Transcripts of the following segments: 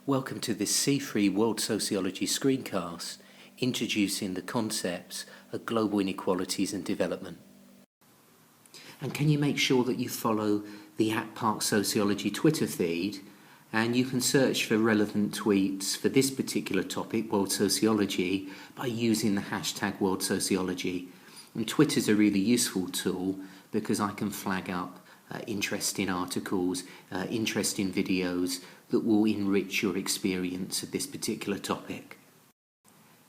Welcome to this C3 World Sociology screencast introducing the concepts of global inequalities and development. And can you make sure that you follow the @ParkSociology Twitter feed, and you can search for relevant tweets for this particular topic, World Sociology, by using the hashtag World Sociology. And Twitter's a really useful tool because I can flag up interesting articles, interesting videos that will enrich your experience of this particular topic.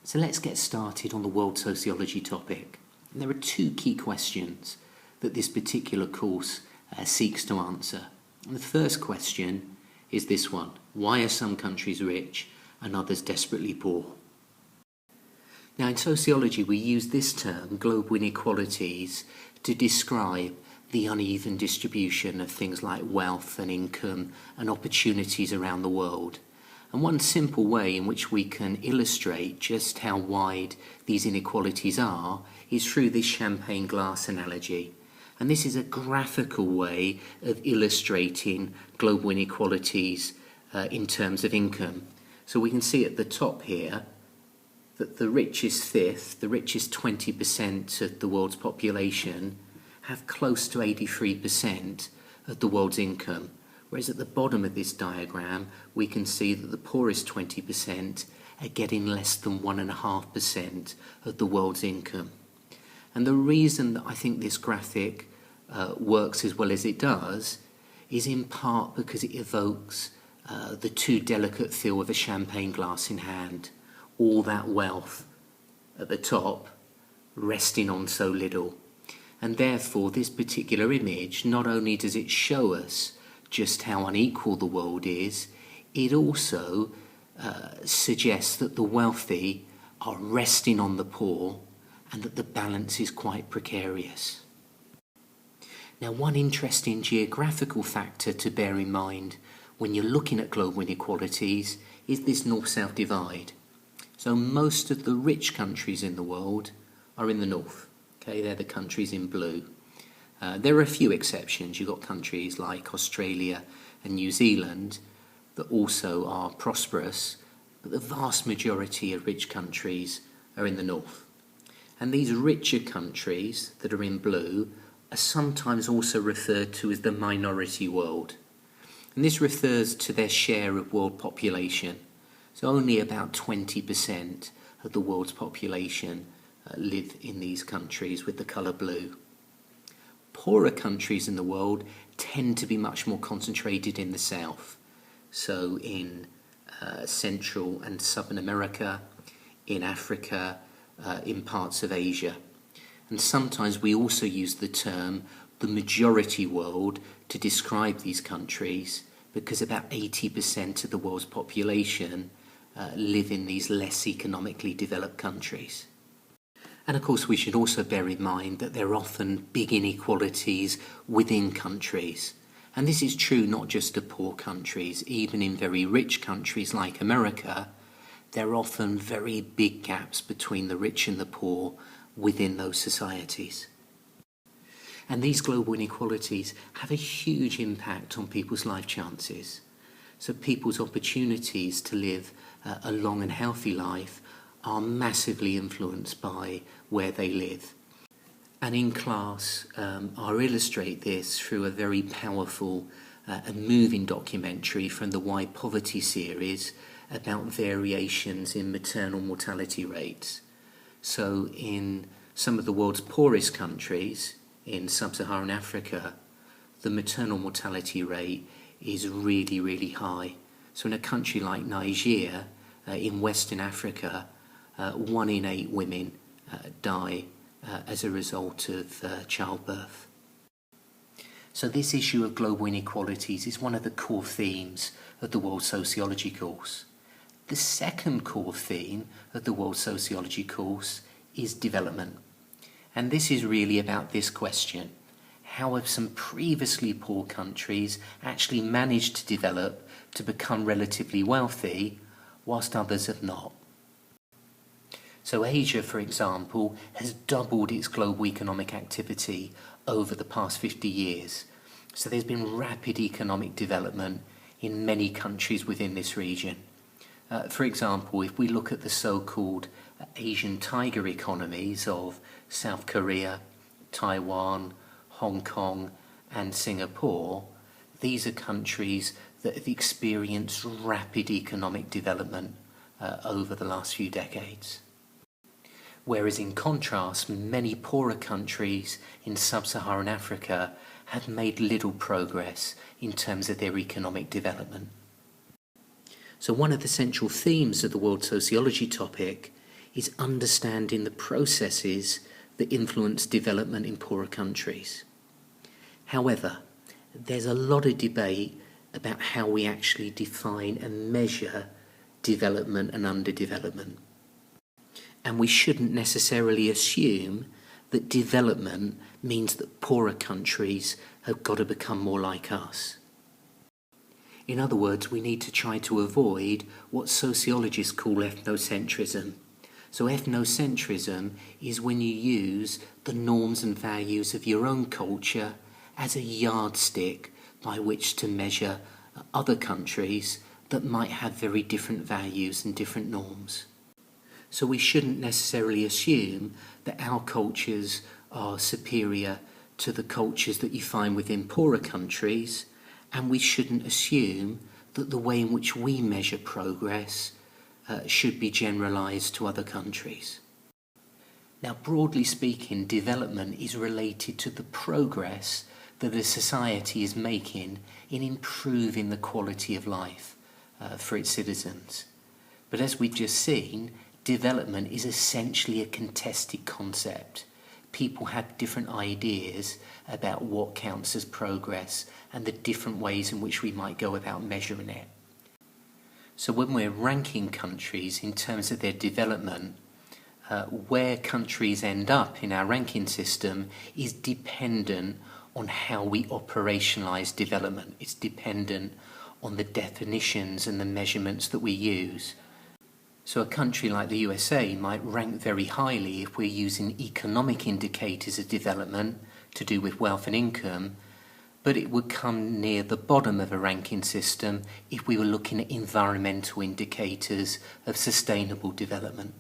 So let's get started on the World Sociology topic. And there are two key questions that this particular course seeks to answer. And the first question is this one: why are some countries rich and others desperately poor? Now, in sociology, we use this term, global inequalities, to describe the uneven distribution of things like wealth and income and opportunities around the world. And one simple way in which we can illustrate just how wide these inequalities are is through this champagne glass analogy. And this is a graphical way of illustrating global inequalities in terms of income. So we can see at the top here that the richest fifth, the richest 20% of the world's population, have close to 83% of the world's income, whereas at the bottom of this diagram we can see that the poorest 20% are getting less than 1.5% of the world's income. And the reason that I think this graphic works as well as it does is in part because it evokes the too delicate feel of a champagne glass in hand, all that wealth at the top resting on so little. And therefore, this particular image, not only does it show us just how unequal the world is, it also suggests that the wealthy are resting on the poor and that the balance is quite precarious. Now, one interesting geographical factor to bear in mind when you're looking at global inequalities is this north-south divide. So most of the rich countries in the world are in the north. Okay, they're the countries in blue. There are a few exceptions. You've got countries like Australia and New Zealand that also are prosperous, but the vast majority of rich countries are in the north. And these richer countries that are in blue are sometimes also referred to as the minority world. And this refers to their share of world population. So only about 20% of the world's population live in these countries with the colour blue. Poorer countries in the world tend to be much more concentrated in the south, so in Central and Southern America, in Africa, in parts of Asia. And sometimes we also use the term the majority world to describe these countries because about 80% of the world's population live in these less economically developed countries. And of course, we should also bear in mind that there are often big inequalities within countries. And this is true not just of poor countries. Even in very rich countries like America, there are often very big gaps between the rich and the poor within those societies. And these global inequalities have a huge impact on people's life chances. So people's opportunities to live a long and healthy life are massively influenced by where they live. And in class, I'll illustrate this through a very powerful and moving documentary from the Why Poverty series about variations in maternal mortality rates. So in some of the world's poorest countries, in sub-Saharan Africa, the maternal mortality rate is really, really high. So in a country like Nigeria, in Western Africa, 1 in 8 women die as a result of childbirth. So this issue of global inequalities is one of the core themes of the World Sociology course. The second core theme of the World Sociology course is development. And this is really about this question: how have some previously poor countries actually managed to develop to become relatively wealthy, whilst others have not? So Asia, for example, has doubled its global economic activity over the past 50 years. So there's been rapid economic development in many countries within this region. For example, if we look at the so-called Asian tiger economies of South Korea, Taiwan, Hong Kong and Singapore, these are countries that have experienced rapid economic development over the last few decades. Whereas in contrast, many poorer countries in sub-Saharan Africa have made little progress in terms of their economic development. So one of the central themes of the World Sociology topic is understanding the processes that influence development in poorer countries. However, there's a lot of debate about how we actually define and measure development and underdevelopment. And we shouldn't necessarily assume that development means that poorer countries have got to become more like us. In other words, we need to try to avoid what sociologists call ethnocentrism. So ethnocentrism is when you use the norms and values of your own culture as a yardstick by which to measure other countries that might have very different values and different norms. So we shouldn't necessarily assume that our cultures are superior to the cultures that you find within poorer countries, and we shouldn't assume that the way in which we measure progress should be generalised to other countries. Now, broadly speaking, development is related to the progress that a society is making in improving the quality of life for its citizens. But as we've just seen, development is essentially a contested concept. People have different ideas about what counts as progress and the different ways in which we might go about measuring it. So when we're ranking countries in terms of their development, where countries end up in our ranking system is dependent on how we operationalise development. It's dependent on the definitions and the measurements that we use. So a country like the USA might rank very highly if we're using economic indicators of development to do with wealth and income, but it would come near the bottom of a ranking system if we were looking at environmental indicators of sustainable development.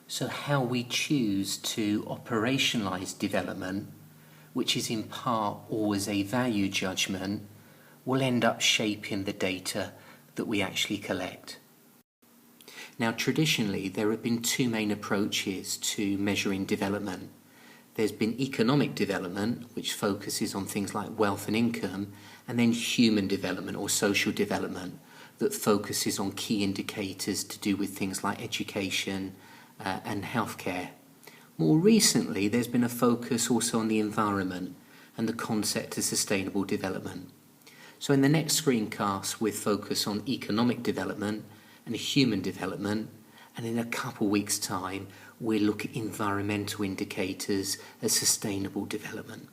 So how we choose to operationalise development, which is in part always a value judgment, will end up shaping the data that we actually collect. Now, traditionally, there have been two main approaches to measuring development. There's been economic development, which focuses on things like wealth and income, and then human development or social development that focuses on key indicators to do with things like education and healthcare. More recently, there's been a focus also on the environment and the concept of sustainable development. So in the next screencast, we'll focus on economic development and human development, and in a couple weeks' time, we'll look at environmental indicators as sustainable development.